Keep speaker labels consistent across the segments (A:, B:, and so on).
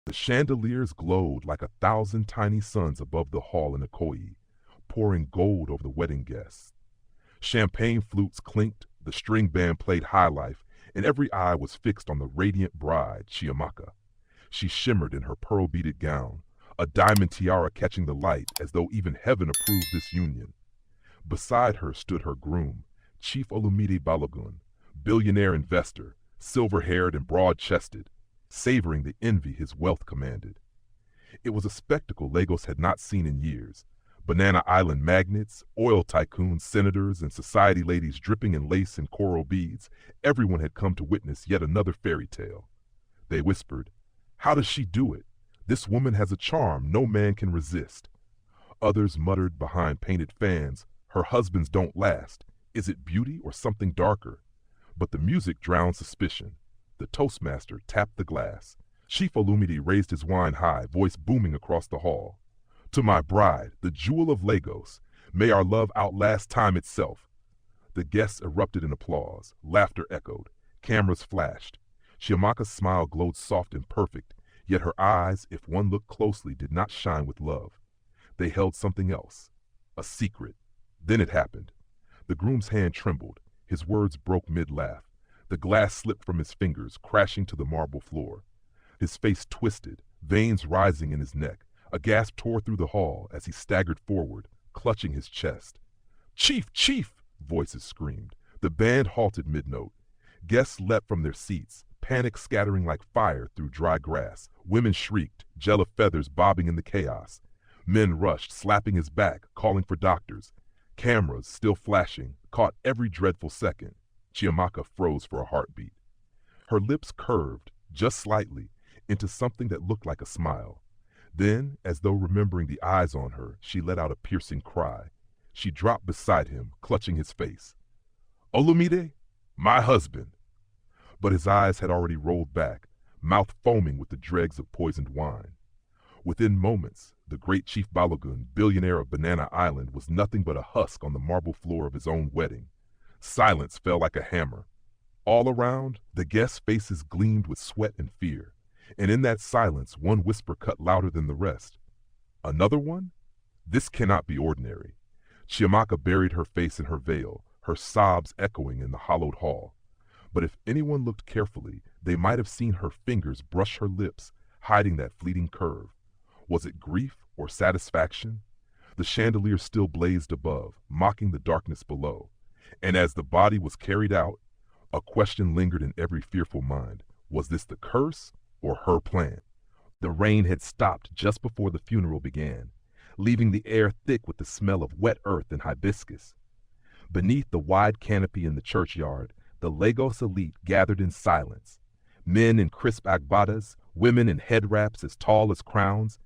A: The chandeliers glowed like 1,000 tiny suns above the hall in Ikoyi, pouring gold over the wedding guests. Champagne flutes clinked, the string band played high life, and every eye was fixed on the radiant bride, Chiamaka. She shimmered in her pearl-beaded gown, a diamond tiara catching the light as though even heaven approved this union. Beside her stood her groom, Chief Olumide Balogun, billionaire investor, silver-haired and broad-chested, savoring the envy his wealth commanded. It was a spectacle Lagos had not seen in years. Banana Island magnates, oil tycoons, senators, and society ladies dripping in lace and coral beads, everyone had come to witness yet another fairy tale. They whispered, "How does she do it? This woman has a charm no man can resist." Others muttered behind painted fans, "Her husbands don't last. Is it beauty or something darker?" But the music drowned suspicion. The toastmaster tapped the glass. Chief Olumide raised his wine high, voice booming across the hall. "To my bride, the jewel of Lagos, may our love outlast time itself." The guests erupted in applause. Laughter echoed. Cameras flashed. Chiamaka's smile glowed soft and perfect, yet her eyes, if one looked closely, did not shine with love. They held something else, a secret. Then it happened. The groom's hand trembled. His words broke mid-laugh. The glass slipped from his fingers, crashing to the marble floor. His face twisted, veins rising in his neck. A gasp tore through the hall as he staggered forward, clutching his chest. "Chief! Chief!" voices screamed. The band halted mid-note. Guests leapt from their seats, panic scattering like fire through dry grass. Women shrieked, gel of feathers bobbing in the chaos. Men rushed, slapping his back, calling for doctors. Cameras, still flashing, caught every dreadful second. Chiamaka froze for a heartbeat. Her lips curved, just slightly, into something that looked like a smile. Then, as though remembering the eyes on her, she let out a piercing cry. She dropped beside him, clutching his face. "Olumide, my husband!" But his eyes had already rolled back, mouth foaming with the dregs of poisoned wine. Within moments, the great Chief Balogun, billionaire of Banana Island, was nothing but a husk on the marble floor of his own wedding. Silence fell like a hammer. All around, the guests' faces gleamed with sweat and fear. And in that silence, one whisper cut louder than the rest. "Another one? This cannot be ordinary." Chiamaka buried her face in her veil, her sobs echoing in the hollowed hall. But if anyone looked carefully, they might have seen her fingers brush her lips, hiding that fleeting curve. Was it grief or satisfaction? The chandelier still blazed above, mocking the darkness below. And as the body was carried out, a question lingered in every fearful mind. Was this the curse or her plan? The rain had stopped just before the funeral began, leaving the air thick with the smell of wet earth and hibiscus. Beneath the wide canopy in the churchyard, the Lagos elite gathered in silence. Men in crisp agbadas, women in head wraps as tall as crowns,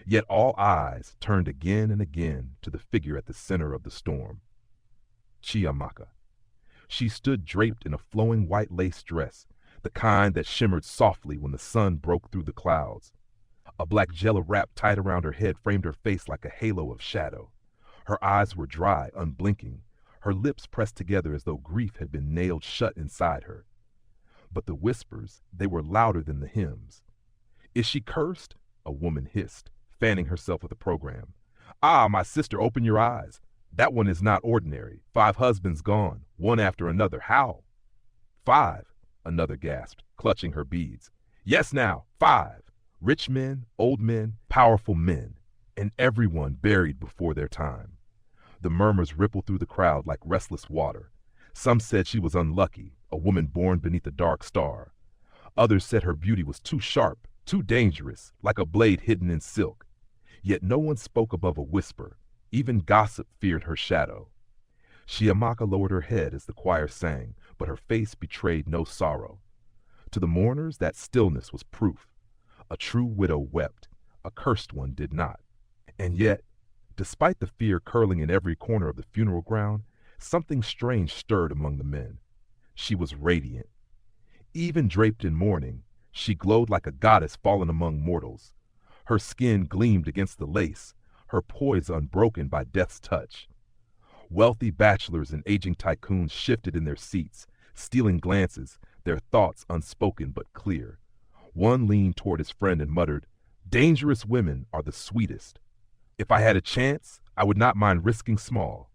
A: yet all eyes turned again and again to the figure at the center of the storm. Chiamaka. She stood draped in a flowing white lace dress, the kind that shimmered softly when the sun broke through the clouds. A black jello wrap tied around her head framed her face like a halo of shadow. Her eyes were dry, unblinking, her lips pressed together as though grief had been nailed shut inside her. But the whispers, they were louder than the hymns. "Is she cursed?" a woman hissed, fanning herself with a program. "Ah, my sister, open your eyes. That one is not ordinary. 5 husbands gone, one after another. How?" "5," another gasped, clutching her beads. "Yes now, 5. Rich men, old men, powerful men, and everyone buried before their time." The murmurs rippled through the crowd like restless water. Some said she was unlucky, a woman born beneath a dark star. Others said her beauty was too sharp, too dangerous, like a blade hidden in silk. Yet no one spoke above a whisper. Even gossip feared her shadow. Chiamaka lowered her head as the choir sang, but her face betrayed no sorrow. To the mourners, that stillness was proof. A true widow wept, a cursed one did not. And yet, despite the fear curling in every corner of the funeral ground, something strange stirred among the men. She was radiant. Even draped in mourning, she glowed like a goddess fallen among mortals. Her skin gleamed against the lace, her poise unbroken by death's touch. Wealthy bachelors and aging tycoons shifted in their seats, stealing glances, their thoughts unspoken but clear. One leaned toward his friend and muttered, Dangerous women are the sweetest. If I had a chance, I would not mind risking small.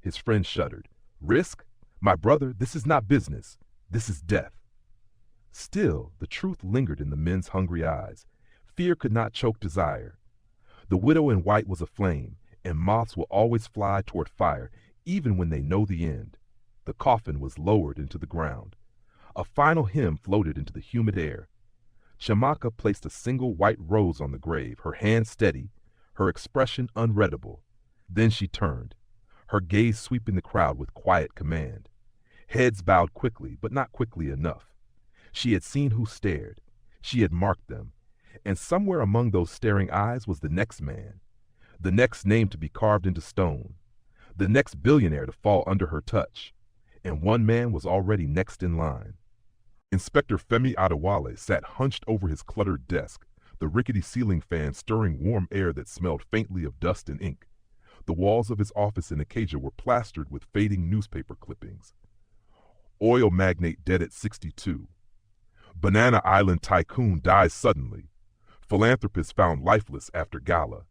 A: His friend shuddered. Risk? My brother, this is not business. This is death. Still, the truth lingered in the men's hungry eyes. Fear could not choke desire. The widow in white was aflame, and moths will always fly toward fire, even when they know the end. The coffin was lowered into the ground. A final hymn floated into the humid air. Chimaka placed a single white rose on the grave, her hand steady, her expression unreadable. Then she turned, her gaze sweeping the crowd with quiet command. Heads bowed quickly, but not quickly enough. She had seen who stared. She had marked them. And somewhere among those staring eyes was the next man, the next name to be carved into stone, the next billionaire to fall under her touch. And one man was already next in line. Inspector Femi Adewale sat hunched over his cluttered desk, the rickety ceiling fan stirring warm air that smelled faintly of dust and ink. The walls of his office in Acacia were plastered with fading newspaper clippings. Oil magnate dead at 62. Banana Island tycoon dies suddenly. Philanthropist found lifeless after gala.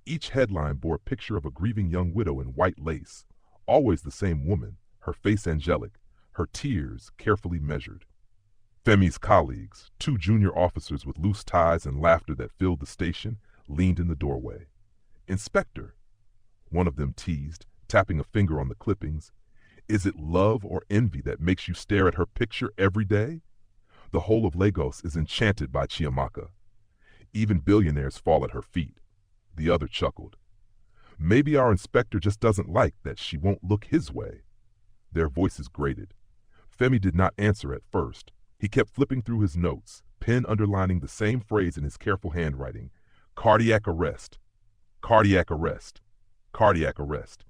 A: Each headline bore a picture of a grieving young widow in white lace. Always the same woman, her face angelic, her tears carefully measured. Femi's colleagues, two junior officers with loose ties and laughter that filled the station, leaned in the doorway. Inspector, one of them teased, tapping a finger on the clippings. Is it love or envy that makes you stare at her picture every day? The whole of Lagos is enchanted by Chiamaka. Even billionaires fall at her feet. The other chuckled. Maybe our inspector just doesn't like that she won't look his way. Their voices grated. Femi did not answer at first. He kept flipping through his notes, pen underlining the same phrase in his careful handwriting. Cardiac arrest. Cardiac arrest. Cardiac arrest.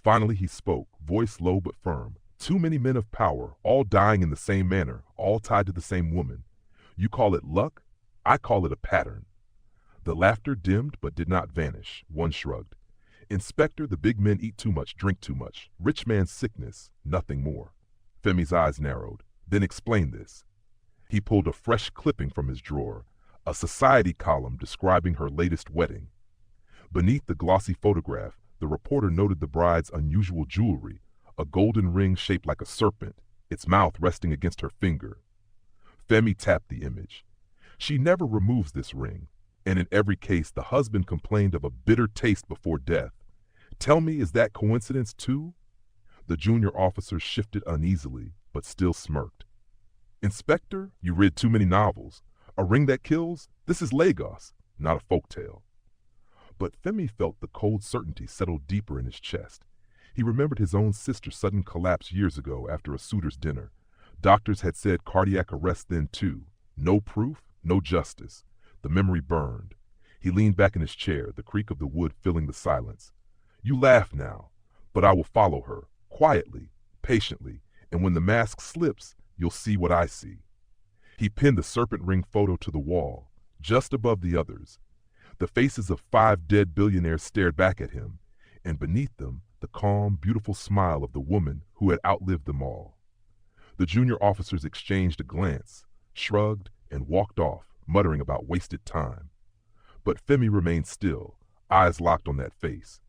A: Finally he spoke, voice low but firm. Too many men of power, all dying in the same manner, all tied to the same woman. You call it luck? I call it a pattern. The laughter dimmed but did not vanish. One shrugged. Inspector, the big men eat too much, drink too much. Rich man's sickness, nothing more. Femi's eyes narrowed. Then explain this. He pulled a fresh clipping from his drawer, a society column describing her latest wedding. Beneath the glossy photograph, the reporter noted the bride's unusual jewelry, a golden ring shaped like a serpent, its mouth resting against her finger. Femi tapped the image. She never removes this ring, and in every case the husband complained of a bitter taste before death. Tell me, is that coincidence too? The junior officer shifted uneasily, but still smirked. Inspector, you read too many novels. A ring that kills? This is Lagos, not a folk tale. But Femi felt the cold certainty settle deeper in his chest. He remembered his own sister's sudden collapse years ago after a suitor's dinner. Doctors had said cardiac arrest then too. No proof, no justice. The memory burned. He leaned back in his chair, the creak of the wood filling the silence. You laugh now, but I will follow her, quietly, patiently, and when the mask slips, you'll see what I see. He pinned the serpent ring photo to the wall, just above the others. The faces of 5 dead billionaires stared back at him, and beneath them, the calm, beautiful smile of the woman who had outlived them all. The junior officers exchanged a glance, shrugged, and walked off, muttering about wasted time. But Femi remained still, eyes locked on that face.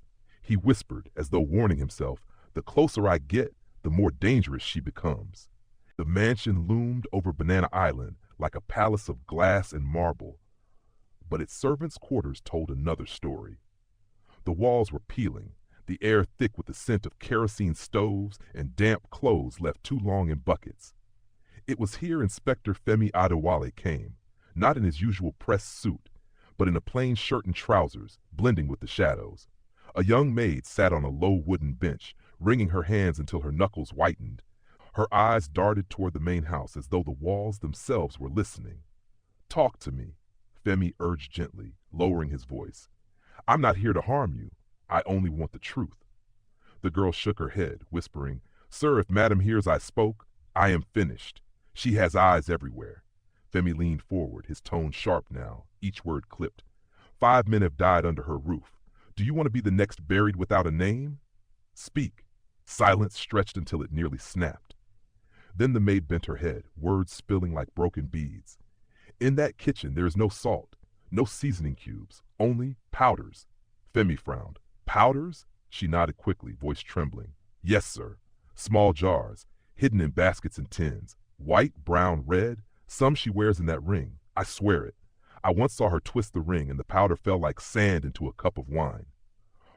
A: He whispered, as though warning himself, the closer I get, the more dangerous she becomes. The mansion loomed over Banana Island like a palace of glass and marble, but its servants' quarters told another story. The walls were peeling, the air thick with the scent of kerosene stoves and damp clothes left too long in buckets. It was here Inspector Femi Adewale came, not in his usual press suit, but in a plain shirt and trousers, blending with the shadows. A young maid sat on a low wooden bench, wringing her hands until her knuckles whitened. Her eyes darted toward the main house as though the walls themselves were listening. Talk to me, Femi urged gently, lowering his voice. I'm not here to harm you. I only want the truth. The girl shook her head, whispering, Sir, if Madam hears I spoke, I am finished. She has eyes everywhere. Femi leaned forward, his tone sharp now, each word clipped. 5 men have died under her roof. Do you want to be the next buried without a name? Speak. Silence stretched until it nearly snapped. Then the maid bent her head, words spilling like broken beads. In that kitchen there is no salt, No seasoning cubes, only powders. Femi frowned. Powders? She nodded quickly, voice trembling. Yes, sir. Small jars, hidden in baskets and tins. White, brown, red. Some she wears in that ring. I swear it. I once saw her twist the ring and the powder fell like sand into a cup of wine.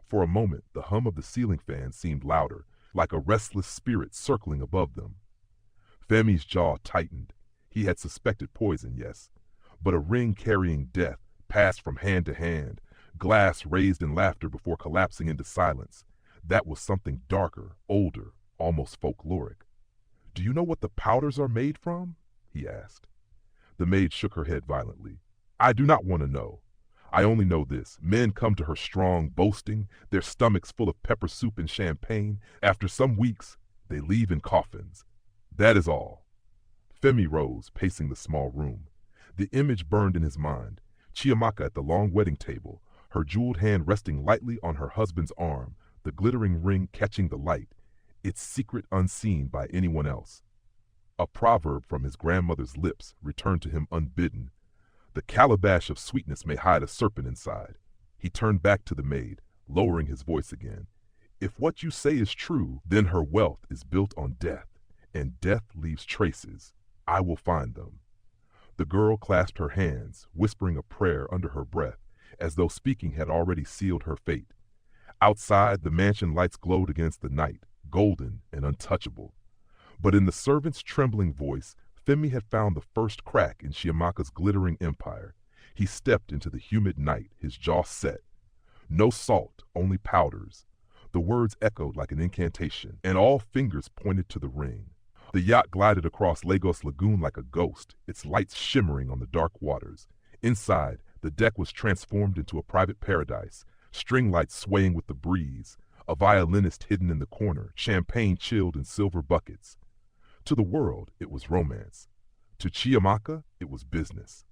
A: For a moment, the hum of the ceiling fan seemed louder, like a restless spirit circling above them. Femi's jaw tightened. He had suspected poison, yes, but a ring carrying death passed from hand to hand, glass raised in laughter before collapsing into silence. That was something darker, older, almost folkloric. Do you know what the powders are made from? He asked. The maid shook her head violently. I do not want to know. I only know this. Men come to her strong, boasting, their stomachs full of pepper soup and champagne. After some weeks, they leave in coffins. That is all. Femi rose, pacing the small room. The image burned in his mind. Chiamaka at the long wedding table, her jeweled hand resting lightly on her husband's arm, the glittering ring catching the light, its secret unseen by anyone else. A proverb from his grandmother's lips returned to him unbidden. The calabash of sweetness may hide a serpent inside. He turned back to the maid, lowering his voice again. If what you say is true, then her wealth is built on death, and death leaves traces. I will find them. The girl clasped her hands, whispering a prayer under her breath, as though speaking had already sealed her fate. Outside, the mansion lights glowed against the night, golden and untouchable. But in the servant's trembling voice, Femi had found the first crack in Chiamaka's glittering empire. He stepped into the humid night, his jaw set. No salt, only powders. The words echoed like an incantation, and all fingers pointed to the ring. The yacht glided across Lagos Lagoon like a ghost, its lights shimmering on the dark waters. Inside, the deck was transformed into a private paradise, string lights swaying with the breeze, a violinist hidden in the corner, champagne chilled in silver buckets. To the world, it was romance. To Chiamaka, it was business.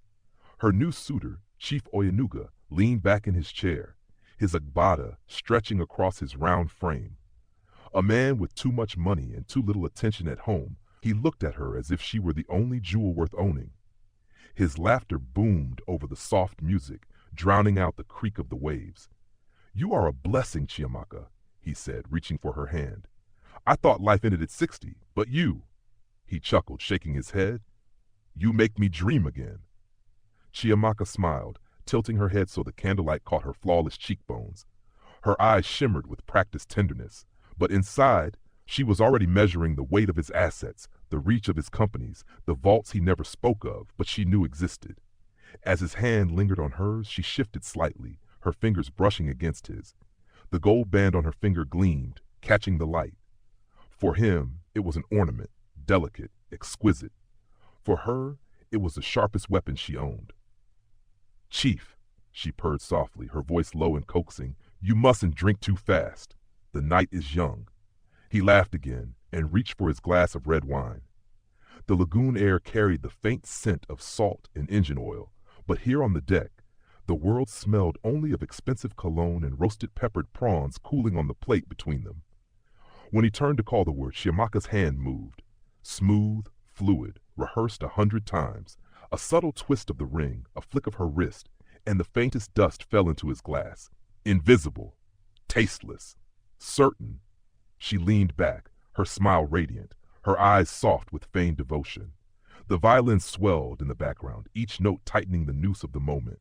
A: Her new suitor, Chief Oyenuga, leaned back in his chair, his agbada stretching across his round frame. A man with too much money and too little attention at home, he looked at her as if she were the only jewel worth owning. His laughter boomed over the soft music, drowning out the creak of the waves. You are a blessing, Chiamaka, he said, reaching for her hand. I thought life ended at 60, but you, he chuckled, shaking his head, you make me dream again. Chiamaka smiled, tilting her head so the candlelight caught her flawless cheekbones. Her eyes shimmered with practiced tenderness, but inside, she was already measuring the weight of his assets, the reach of his companies, the vaults he never spoke of, but she knew existed. As his hand lingered on hers, she shifted slightly, her fingers brushing against his. The gold band on her finger gleamed, catching the light. For him, it was an ornament, delicate, exquisite. For her, it was the sharpest weapon she owned. Chief, she purred softly, her voice low and coaxing, you mustn't drink too fast. The night is young. He laughed again and reached for his glass of red wine. The lagoon air carried the faint scent of salt and engine oil, but here on the deck, the world smelled only of expensive cologne and roasted peppered prawns cooling on the plate between them. When he turned to call the word, Chiamaka's hand moved. Smooth, fluid, rehearsed 100 times. A subtle twist of the ring, a flick of her wrist, and the faintest dust fell into his glass. Invisible, tasteless, certain. She leaned back, her smile radiant, her eyes soft with feigned devotion. The violin swelled in the background, each note tightening the noose of the moment.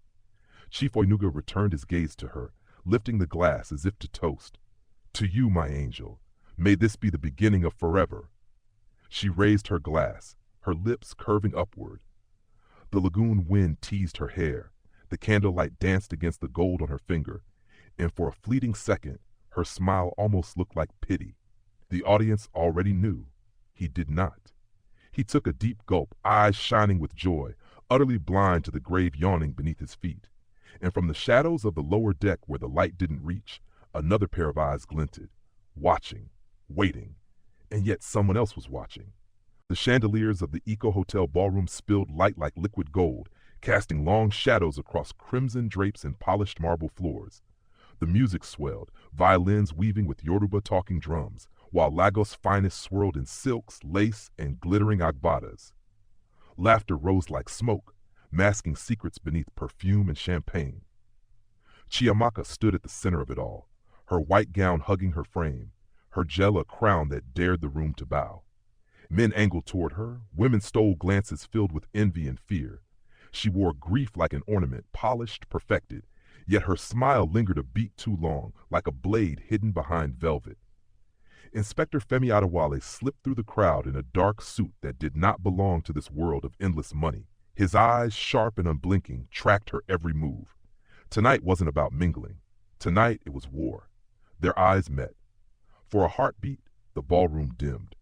A: Chief Oyenuga returned his gaze to her, lifting the glass as if to toast. To you, my angel, may this be the beginning of forever. She raised her glass, her lips curving upward. The lagoon wind teased her hair, the candlelight danced against the gold on her finger, and for a fleeting second, her smile almost looked like pity. The audience already knew. He did not. He took a deep gulp, eyes shining with joy, utterly blind to the grave yawning beneath his feet. And from the shadows of the lower deck where the light didn't reach, another pair of eyes glinted, watching, waiting, and yet someone else was watching. The chandeliers of the Eco Hotel ballroom spilled light like liquid gold, casting long shadows across crimson drapes and polished marble floors. The music swelled, violins weaving with Yoruba talking drums, while Lagos' finest swirled in silks, lace, and glittering agbadas. Laughter rose like smoke, masking secrets beneath perfume and champagne. Chiamaka stood at the center of it all, her white gown hugging her frame, her gel a crown that dared the room to bow. Men angled toward her, women stole glances filled with envy and fear. She wore grief like an ornament, polished, perfected, yet her smile lingered a beat too long, like a blade hidden behind velvet. Inspector Femi Adewale slipped through the crowd in a dark suit that did not belong to this world of endless money. His eyes, sharp and unblinking, tracked her every move. Tonight wasn't about mingling. Tonight it was war. Their eyes met. For a heartbeat, the ballroom dimmed.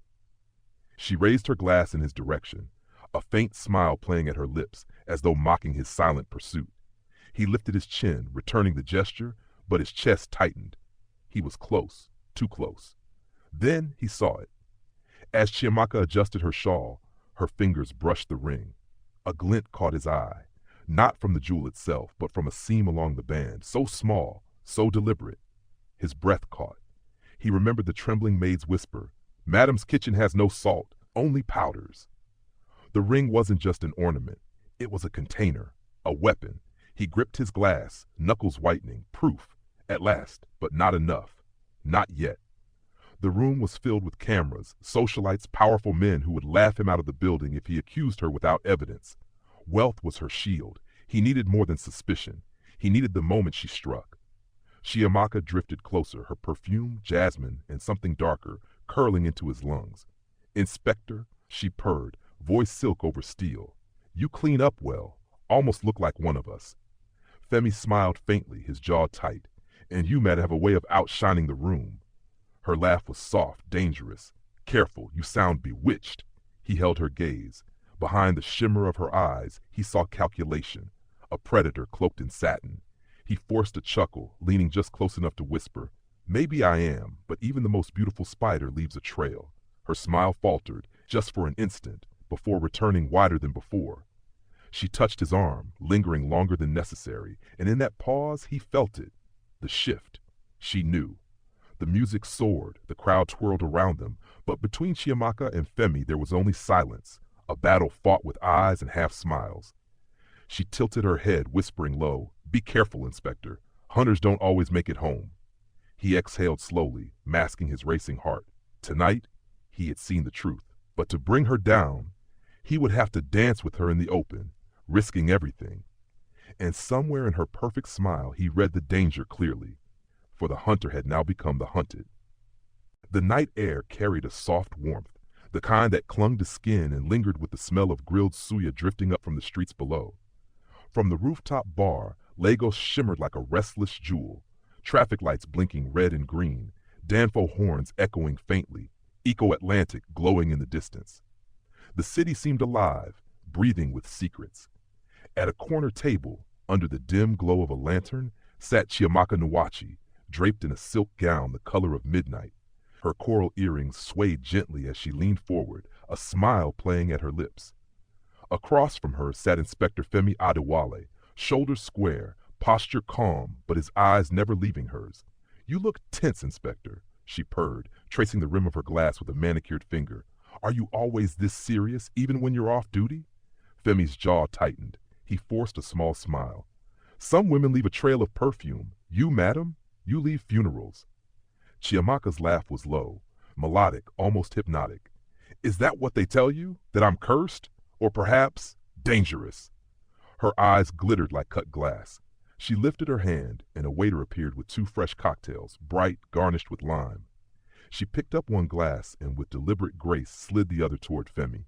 A: She raised her glass in his direction, a faint smile playing at her lips as though mocking his silent pursuit. He lifted his chin, returning the gesture, but his chest tightened. He was close, too close. Then he saw it. As Chiamaka adjusted her shawl, her fingers brushed the ring. A glint caught his eye, not from the jewel itself, but from a seam along the band, so small, so deliberate. His breath caught. He remembered the trembling maid's whisper, "Madam's kitchen has no salt, only powders." The ring wasn't just an ornament. It was a container, a weapon. He gripped his glass, knuckles whitening, proof, at last, but not enough. Not yet. The room was filled with cameras, socialites, powerful men who would laugh him out of the building if he accused her without evidence. Wealth was her shield. He needed more than suspicion. He needed the moment she struck. Chiamaka drifted closer, her perfume, jasmine, and something darker, curling into his lungs. "Inspector," she purred, voice silk over steel. "You clean up well, almost look like one of us." Femi smiled faintly, his jaw tight. "And you, Matt, have a way of outshining the room." Her laugh was soft, dangerous. "Careful, you sound bewitched." He held her gaze. Behind the shimmer of her eyes, he saw calculation, a predator cloaked in satin. He forced a chuckle, leaning just close enough to whisper, "Maybe I am, but even the most beautiful spider leaves a trail." Her smile faltered, just for an instant, before returning wider than before. She touched his arm, lingering longer than necessary, and in that pause he felt it. The shift. She knew. The music soared, the crowd twirled around them, but between Chiamaka and Femi there was only silence, a battle fought with eyes and half smiles. She tilted her head, whispering low, "Be careful, Inspector. Hunters don't always make it home." He exhaled slowly, masking his racing heart. Tonight, he had seen the truth. But to bring her down, he would have to dance with her in the open, risking everything. And somewhere in her perfect smile he read the danger clearly, for the hunter had now become the hunted. The night air carried a soft warmth, the kind that clung to skin and lingered with the smell of grilled suya drifting up from the streets below. From the rooftop bar, Lagos shimmered like a restless jewel, traffic lights blinking red and green, Danfo horns echoing faintly, Eco-Atlantic glowing in the distance. The city seemed alive, breathing with secrets. At a corner table, under the dim glow of a lantern, sat Chiamaka Nwachi, draped in a silk gown the color of midnight. Her coral earrings swayed gently as she leaned forward, a smile playing at her lips. Across from her sat Inspector Femi Adewale, shoulders square, posture calm, but his eyes never leaving hers. "You look tense, Inspector," she purred, tracing the rim of her glass with a manicured finger. "Are you always this serious, even when you're off duty?" Femi's jaw tightened. He forced a small smile. "Some women leave a trail of perfume. You, madam, you leave funerals." Chiamaka's laugh was low, melodic, almost hypnotic. "Is that what they tell you? That I'm cursed? Or perhaps dangerous?" Her eyes glittered like cut glass. She lifted her hand, and a waiter appeared with 2 fresh cocktails, bright, garnished with lime. She picked up one glass and with deliberate grace slid the other toward Femi.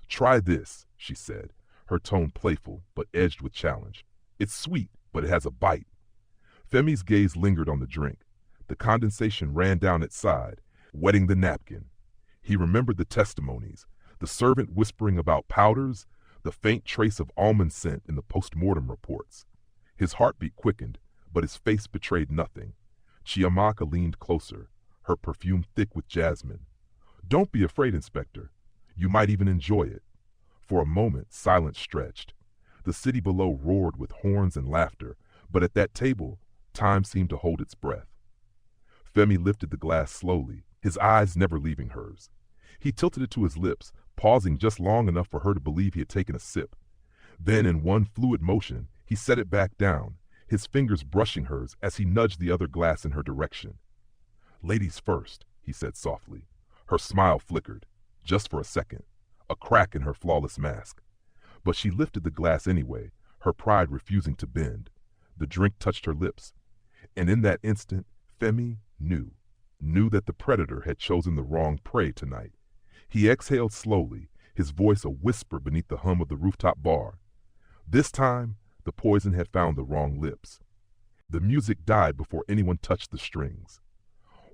A: "Try this," she said, her tone playful but edged with challenge. "It's sweet, but it has a bite." Femi's gaze lingered on the drink. The condensation ran down its side, wetting the napkin. He remembered the testimonies, the servant whispering about powders, the faint trace of almond scent in the post-mortem reports. His heartbeat quickened, but his face betrayed nothing. Chiamaka leaned closer, her perfume thick with jasmine. "Don't be afraid, Inspector. You might even enjoy it." For a moment, silence stretched. The city below roared with horns and laughter, but at that table, time seemed to hold its breath. Femi lifted the glass slowly, his eyes never leaving hers. He tilted it to his lips, pausing just long enough for her to believe he had taken a sip. Then in one fluid motion, he set it back down, his fingers brushing hers as he nudged the other glass in her direction. "Ladies first," he said softly. Her smile flickered, just for a second, a crack in her flawless mask. But she lifted the glass anyway, her pride refusing to bend. The drink touched her lips, and in that instant, Femi knew that the predator had chosen the wrong prey tonight. He exhaled slowly, his voice a whisper beneath the hum of the rooftop bar. This time, the poison had found the wrong lips. The music died before anyone touched the strings.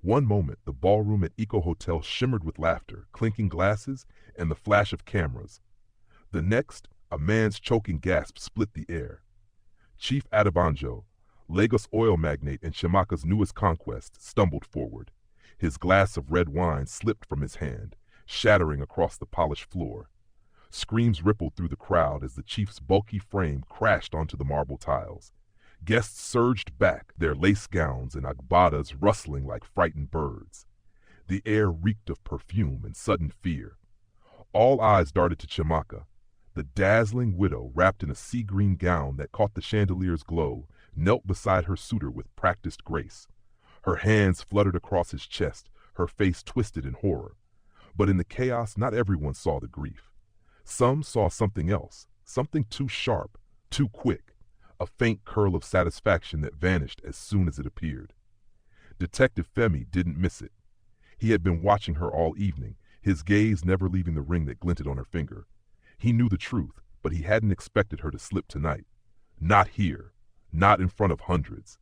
A: One moment, the ballroom at Eco Hotel shimmered with laughter, clinking glasses, and the flash of cameras. The next, a man's choking gasp split the air. Chief Adebanjo, Lagos oil magnate and Chiamaka's newest conquest, stumbled forward. His glass of red wine slipped from his hand, shattering across the polished floor. Screams rippled through the crowd as the chief's bulky frame crashed onto the marble tiles. Guests surged back, their lace gowns and agbadas rustling like frightened birds. The air reeked of perfume and sudden fear. All eyes darted to Chiamaka. The dazzling widow, wrapped in a sea-green gown that caught the chandelier's glow, knelt beside her suitor with practiced grace. Her hands fluttered across his chest, her face twisted in horror. But in the chaos, not everyone saw the grief. Some saw something else, something too sharp, too quick, a faint curl of satisfaction that vanished as soon as it appeared. Detective Femi didn't miss it. He had been watching her all evening, his gaze never leaving the ring that glinted on her finger. He knew the truth, but he hadn't expected her to slip tonight. Not here, not in front of hundreds.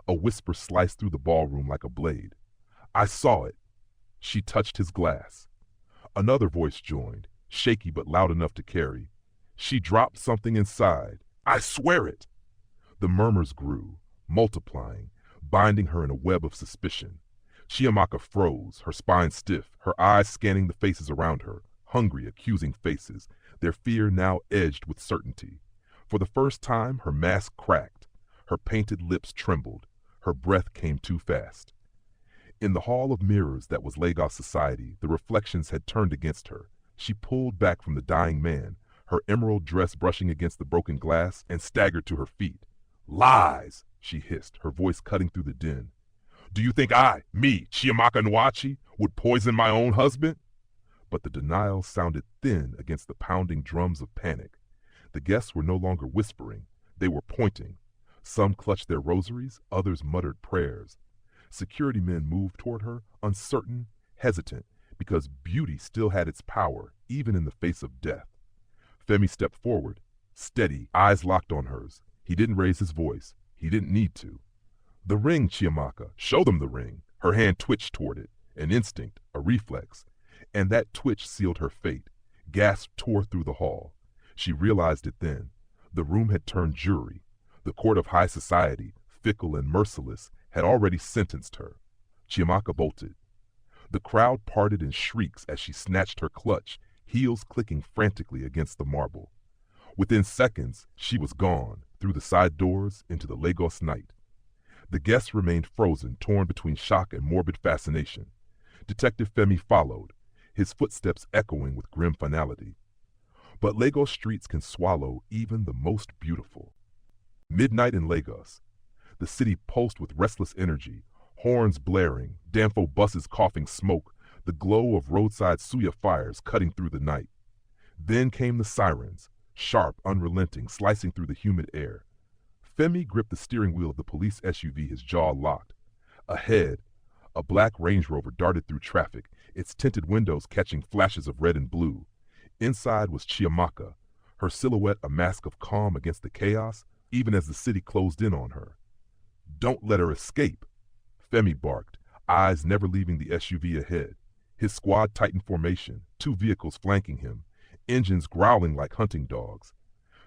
A: A whisper sliced through the ballroom like a blade. "I saw it." She touched his glass. Another voice joined, shaky but loud enough to carry. "She dropped something inside. I swear it." The murmurs grew, multiplying, binding her in a web of suspicion. Chiamaka froze, her spine stiff, her eyes scanning the faces around her, hungry, accusing faces, their fear now edged with certainty. For the first time, her mask cracked, her painted lips trembled, her breath came too fast. In the hall of mirrors that was Lagos society, the reflections had turned against her. She pulled back from the dying man, her emerald dress brushing against the broken glass, and staggered to her feet. "Lies!" she hissed, her voice cutting through the din. "Do you think me, Chiamaka Nwachi, would poison my own husband?" But the denial sounded thin against the pounding drums of panic. The guests were no longer whispering, they were pointing. Some clutched their rosaries, others muttered prayers. Security men moved toward her, uncertain, hesitant, because beauty still had its power, even in the face of death. Femi stepped forward, steady, eyes locked on hers. He didn't raise his voice. He didn't need to. "The ring, Chiamaka. Show them the ring." Her hand twitched toward it, an instinct, a reflex. And that twitch sealed her fate. Gasps tore through the hall. She realized it then. The room had turned jury. The court of high society, fickle and merciless, had already sentenced her. Chiamaka bolted. The crowd parted in shrieks as she snatched her clutch, heels clicking frantically against the marble. Within seconds, she was gone, through the side doors, into the Lagos night. The guests remained frozen, torn between shock and morbid fascination. Detective Femi followed, his footsteps echoing with grim finality. But Lagos streets can swallow even the most beautiful. Midnight in Lagos. The city pulsed with restless energy, horns blaring, Danfo buses coughing smoke, the glow of roadside suya fires cutting through the night. Then came the sirens, sharp, unrelenting, slicing through the humid air. Femi gripped the steering wheel of the police SUV, his jaw locked. Ahead, a black Range Rover darted through traffic, its tinted windows catching flashes of red and blue. Inside was Chiamaka, her silhouette a mask of calm against the chaos, even as the city closed in on her. "Don't let her escape," Femi barked, eyes never leaving the SUV ahead. His squad tightened formation, 2 vehicles flanking him, engines growling like hunting dogs.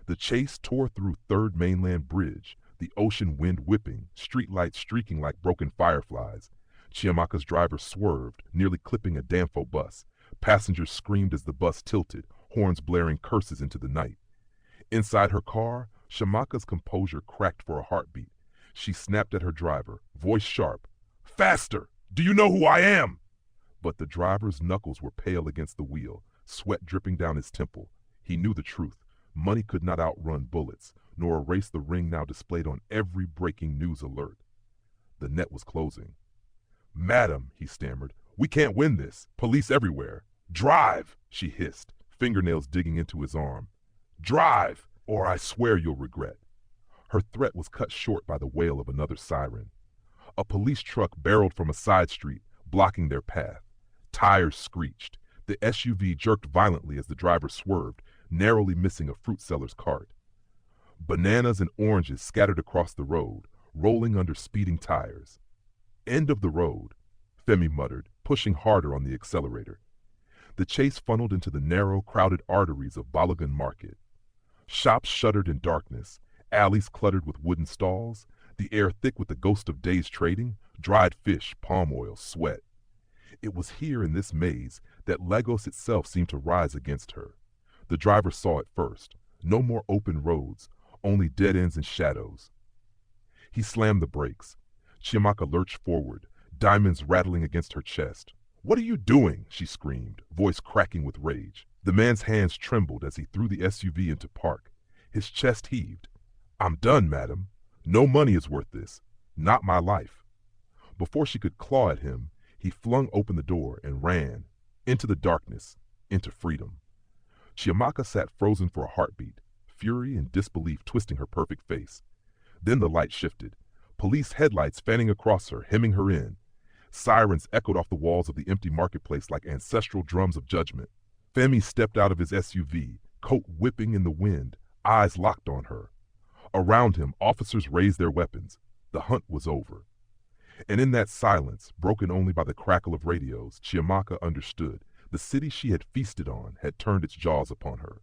A: The chase tore through Third Mainland Bridge, the ocean wind whipping, streetlights streaking like broken fireflies. Chiamaka's driver swerved, nearly clipping a Danfo bus. Passengers screamed as the bus tilted, horns blaring curses into the night. Inside her car, Chiamaka's composure cracked for a heartbeat. She snapped at her driver, voice sharp. "Faster! Do you know who I am?" But the driver's knuckles were pale against the wheel, sweat dripping down his temple. He knew the truth. Money could not outrun bullets, nor erase the ring now displayed on every breaking news alert. The net was closing. "Madam," he stammered, "we can't win this. Police everywhere." "Drive," she hissed, fingernails digging into his arm. "Drive, or I swear you'll regret." Her threat was cut short by the wail of another siren. A police truck barreled from a side street, blocking their path. Tires screeched. The SUV jerked violently as the driver swerved, narrowly missing a fruit seller's cart. Bananas and oranges scattered across the road, rolling under speeding tires. "End of the road," Femi muttered, pushing harder on the accelerator. The chase funneled into the narrow, crowded arteries of Balogun Market. Shops shuttered in darkness, alleys cluttered with wooden stalls, the air thick with the ghost of days trading, dried fish, palm oil, sweat. It was here in this maze that Lagos itself seemed to rise against her. The driver saw it first. No more open roads, only dead ends and shadows. He slammed the brakes. Chiamaka lurched forward, diamonds rattling against her chest. "What are you doing?" she screamed, voice cracking with rage. The man's hands trembled as he threw the SUV into park. His chest heaved. "I'm done, madam. No money is worth this. Not my life." Before she could claw at him, he flung open the door and ran, into the darkness, into freedom. Chiamaka sat frozen for a heartbeat, fury and disbelief twisting her perfect face. Then the light shifted. Police headlights fanning across her, hemming her in. Sirens echoed off the walls of the empty marketplace like ancestral drums of judgment. Femi stepped out of his SUV, coat whipping in the wind, eyes locked on her. Around him, officers raised their weapons. The hunt was over. And in that silence, broken only by the crackle of radios, Chiamaka understood. The city she had feasted on had turned its jaws upon her.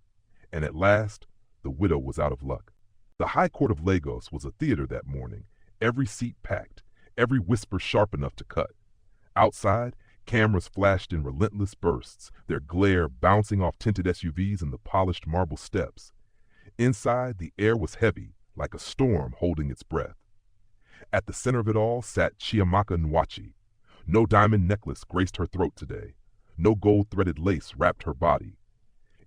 A: And at last, the widow was out of luck. The High Court of Lagos was a theater that morning, every seat packed, every whisper sharp enough to cut. Outside, cameras flashed in relentless bursts, their glare bouncing off tinted SUVs and the polished marble steps. Inside, the air was heavy, like a storm holding its breath. At the center of it all sat Chiamaka Nwachi. No diamond necklace graced her throat today. No gold-threaded lace wrapped her body.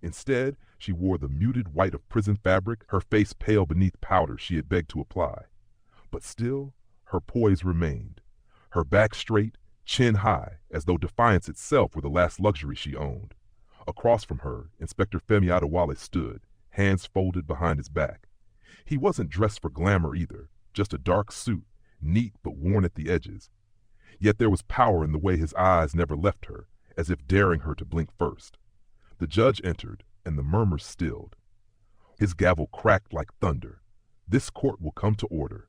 A: Instead, she wore the muted white of prison fabric, her face pale beneath powder she had begged to apply. But still, her poise remained. Her back straight, chin high, as though defiance itself were the last luxury she owned. Across from her, Inspector Femi Adewale stood, hands folded behind his back. He wasn't dressed for glamour either, just a dark suit, neat but worn at the edges. Yet there was power in the way his eyes never left her, as if daring her to blink first. The judge entered, and the murmurs stilled. His gavel cracked like thunder. This court will come to order.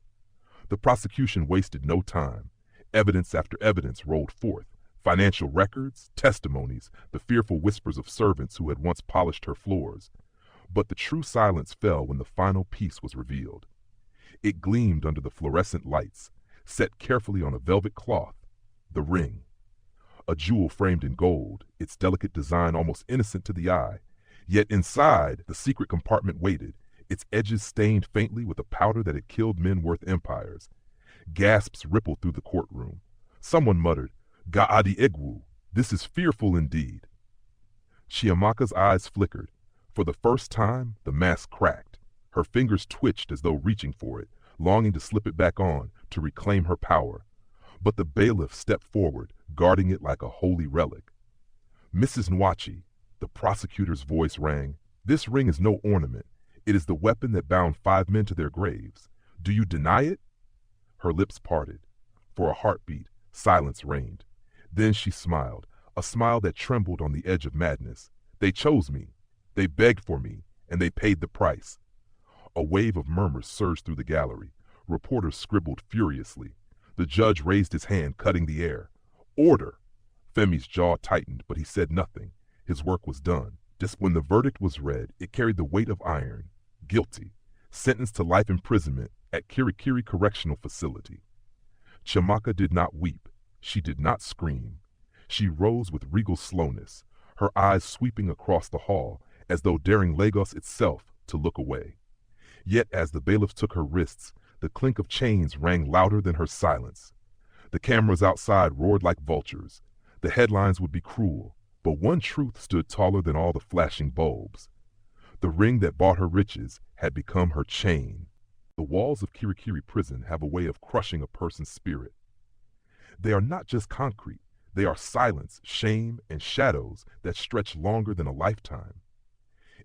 A: The prosecution wasted no time. Evidence after evidence rolled forth. Financial records, testimonies, the fearful whispers of servants who had once polished her floors. But the true silence fell when the final piece was revealed. It gleamed under the fluorescent lights, set carefully on a velvet cloth, the ring. A jewel framed in gold, its delicate design almost innocent to the eye. Yet inside, the secret compartment waited, its edges stained faintly with a powder that had killed men worth empires. Gasps rippled through the courtroom. Someone muttered, "Ga'adi Egwu, this is fearful indeed." Chiamaka's eyes flickered. For the first time, the mask cracked. Her fingers twitched as though reaching for it, longing to slip it back on, to reclaim her power. But the bailiff stepped forward, guarding it like a holy relic. "Mrs. Nwachi," the prosecutor's voice rang, "this ring is no ornament. It is the weapon that bound 5 men to their graves. Do you deny it?" Her lips parted. For a heartbeat, silence reigned. Then she smiled, a smile that trembled on the edge of madness. "They chose me. They begged for me, and they paid the price." A wave of murmurs surged through the gallery. Reporters scribbled furiously. The judge raised his hand, cutting the air. "Order!" Femi's jaw tightened, but he said nothing. His work was done. Just when the verdict was read, it carried the weight of iron. Guilty. Sentenced to life imprisonment at Kirikiri Correctional Facility. Chiamaka did not weep. She did not scream. She rose with regal slowness, her eyes sweeping across the hall, as though daring Lagos itself to look away. Yet as the bailiffs took her wrists, the clink of chains rang louder than her silence. The cameras outside roared like vultures. The headlines would be cruel, but one truth stood taller than all the flashing bulbs. The ring that bought her riches had become her chain. The walls of Kirikiri prison have a way of crushing a person's spirit. They are not just concrete, they are silence, shame, and shadows that stretch longer than a lifetime.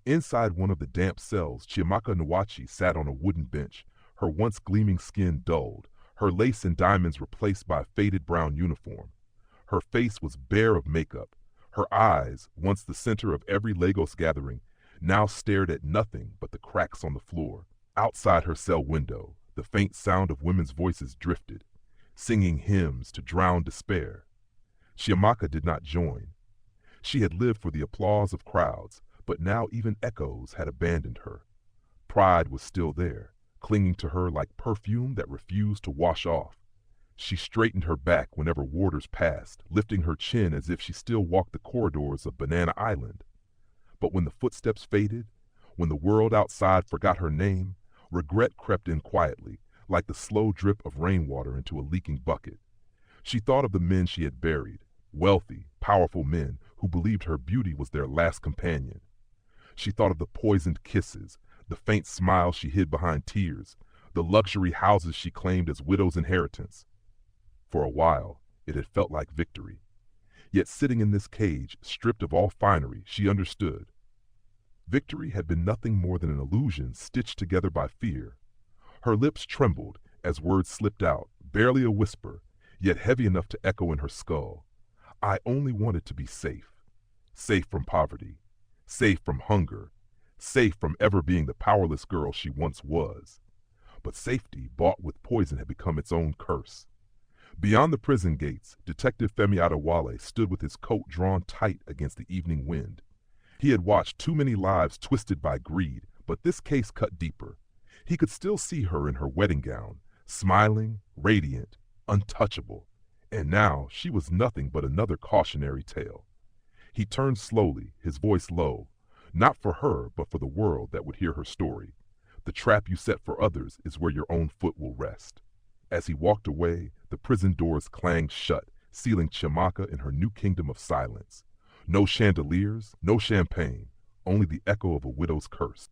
A: Inside one of the damp cells, Chiamaka Nwachi sat on a wooden bench, her once gleaming skin dulled, her lace and diamonds replaced by a faded brown uniform. Her face was bare of makeup. Her eyes, once the center of every Lagos gathering, now stared at nothing but the cracks on the floor. Outside her cell window, the faint sound of women's voices drifted, singing hymns to drown despair. Chiamaka did not join. She had lived for the applause of crowds, but now even echoes had abandoned her. Pride was still there, clinging to her like perfume that refused to wash off. She straightened her back whenever warders passed, lifting her chin as if she still walked the corridors of Banana Island. But when the footsteps faded, when the world outside forgot her name, regret crept in quietly, like the slow drip of rainwater into a leaking bucket. She thought of the men she had buried, wealthy, powerful men who believed her beauty was their last companion. She thought of the poisoned kisses, the faint smiles she hid behind tears, the luxury houses she claimed as widow's inheritance. For a while, it had felt like victory. Yet sitting in this cage, stripped of all finery, she understood. Victory had been nothing more than an illusion stitched together by fear. Her lips trembled as words slipped out, barely a whisper, yet heavy enough to echo in her skull. I only wanted to be safe. Safe from poverty. Safe from hunger. Safe from ever being the powerless girl she once was. But safety, bought with poison, had become its own curse. Beyond the prison gates, Detective Femi Adewale stood with his coat drawn tight against the evening wind. He had watched too many lives twisted by greed, but this case cut deeper. He could still see her in her wedding gown, smiling, radiant, untouchable. And now she was nothing but another cautionary tale. He turned slowly, his voice low, not for her, but for the world that would hear her story. The trap you set for others is where your own foot will rest. As he walked away, the prison doors clanged shut, sealing Chiamaka in her new kingdom of silence. No chandeliers, no champagne, only the echo of a widow's curse.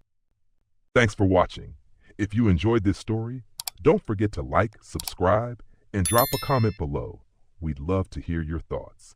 A: Thanks for watching. If you enjoyed this story, don't forget to like, subscribe, and drop a comment below. We'd love to hear your thoughts.